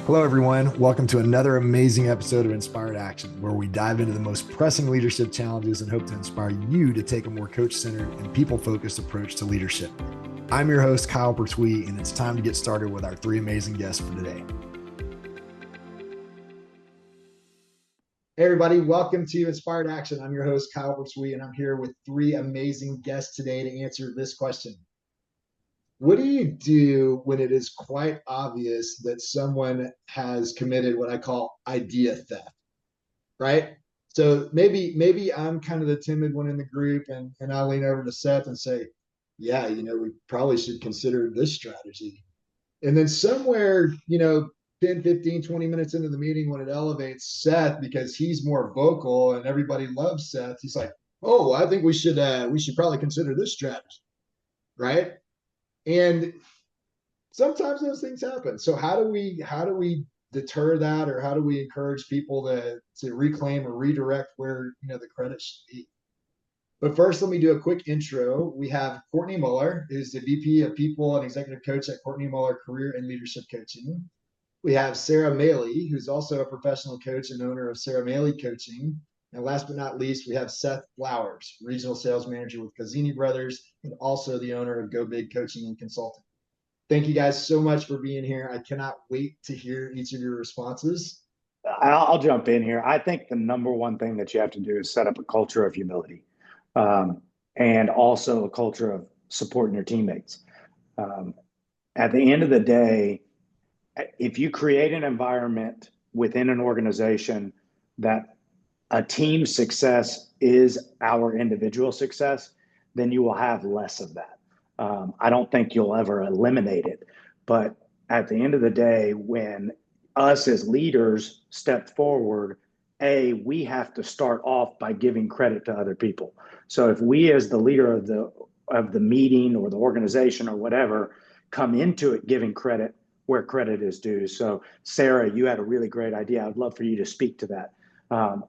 Hello, everyone. Welcome to another amazing episode of Inspired Action, where we dive into the most pressing leadership challenges and hope to inspire you to take a more coach-centered and people-focused approach to leadership. I'm your host, Kyle Pertuis, and it's time to get started with our three amazing guests for today. Hey, everybody. Welcome to Inspired Action. I'm your host, Kyle Pertuis, and I'm here with three amazing guests today to answer this question. What do you do when it is quite obvious that someone has committed what I call idea theft, right? So maybe I'm kind of the timid one in the group, and I'll lean over to Seth and say, yeah, we probably should consider this strategy. And then somewhere, 10, 15, 20 minutes into the meeting, when it elevates Seth because he's more vocal and everybody loves Seth, he's like, oh, I think we should probably consider this strategy, right? And sometimes those things happen. So how do we deter that, or how do we encourage people to reclaim or redirect where the credit should be? But first, let me do a quick intro. We have Courtney Muller, who's the VP of People and Executive Coach at Courtney Muller Career and Leadership Coaching. We have Sarah Mayle, who's also a professional coach and owner of Sarah Mayle Coaching. And last but not least, we have Seth Flowers, Regional Sales Manager with Cozzini Brothers, and also the owner of Go Big Coaching and Consulting. Thank you guys so much for being here. I cannot wait to hear each of your responses. I'll jump in here. I think the number one thing that you have to do is set up a culture of humility, and also a culture of supporting your teammates. At the end of the day, if you create an environment within an organization that a team's success is our individual success, then you will have less of that. I don't think you'll ever eliminate it. But at the end of the day, when us as leaders step forward, we have to start off by giving credit to other people. So if we, as the leader of the meeting or the organization or whatever, come into it giving credit where credit is due. So Sarah, you had a really great idea. I'd love for you to speak to that,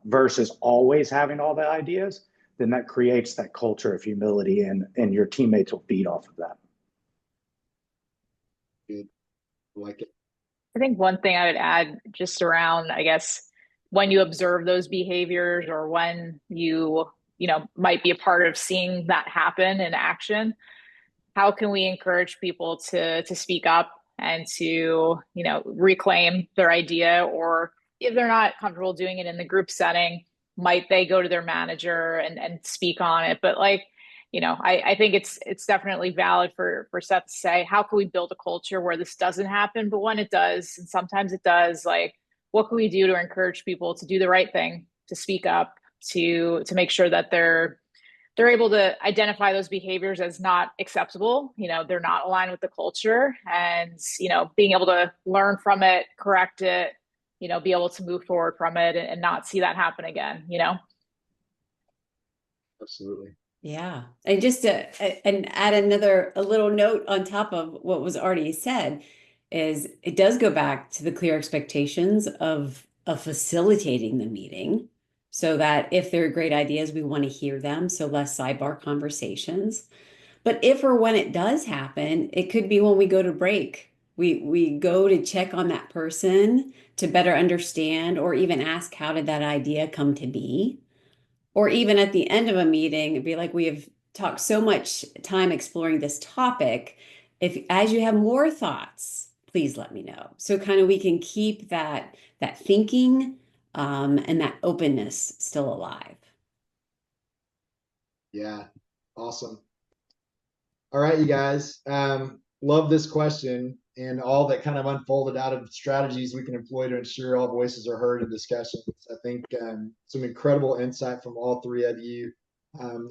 versus always having all the ideas. Then that creates that culture of humility, and your teammates will feed off of that. Good. Like it. I think one thing I would add just around, I guess, when you observe those behaviors or when you might be a part of seeing that happen in action, how can we encourage people to speak up and to, reclaim their idea? Or if they're not comfortable doing it in the group setting, might they go to their manager and speak on it? But I think it's definitely valid for Seth to say, how can we build a culture where this doesn't happen? But when it does, and sometimes it does, what can we do to encourage people to do the right thing, to speak up, to make sure that they're able to identify those behaviors as not acceptable. They're not aligned with the culture, and being able to learn from it, correct it, be able to move forward from it and not see that happen again. Absolutely. Yeah. And just and add a little note on top of what was already said, is it does go back to the clear expectations of facilitating the meeting, so that if there are great ideas, we want to hear them. So less sidebar conversations. But if or when it does happen, it could be when we go to break. We go to check on that person to better understand, or even ask, how did that idea come to be? Or even at the end of a meeting, it'd be like, we have talked so much time exploring this topic. If, as you have more thoughts, please let me know. So kind of we can keep that thinking, and that openness still alive. Yeah. Awesome. All right, you guys. Love this question and all that kind of unfolded out of strategies we can employ to ensure all voices are heard in discussions. I think some incredible insight from all three of you.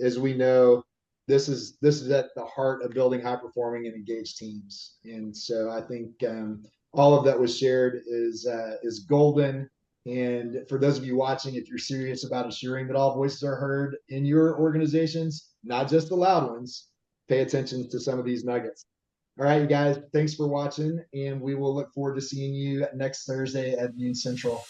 As we know, this is at the heart of building high performing and engaged teams. And so I think all of that was shared is golden. And for those of you watching, if you're serious about ensuring that all voices are heard in your organizations, not just the loud ones, pay attention to some of these nuggets. All right, you guys, thanks for watching, and we will look forward to seeing you next Thursday at noon Central.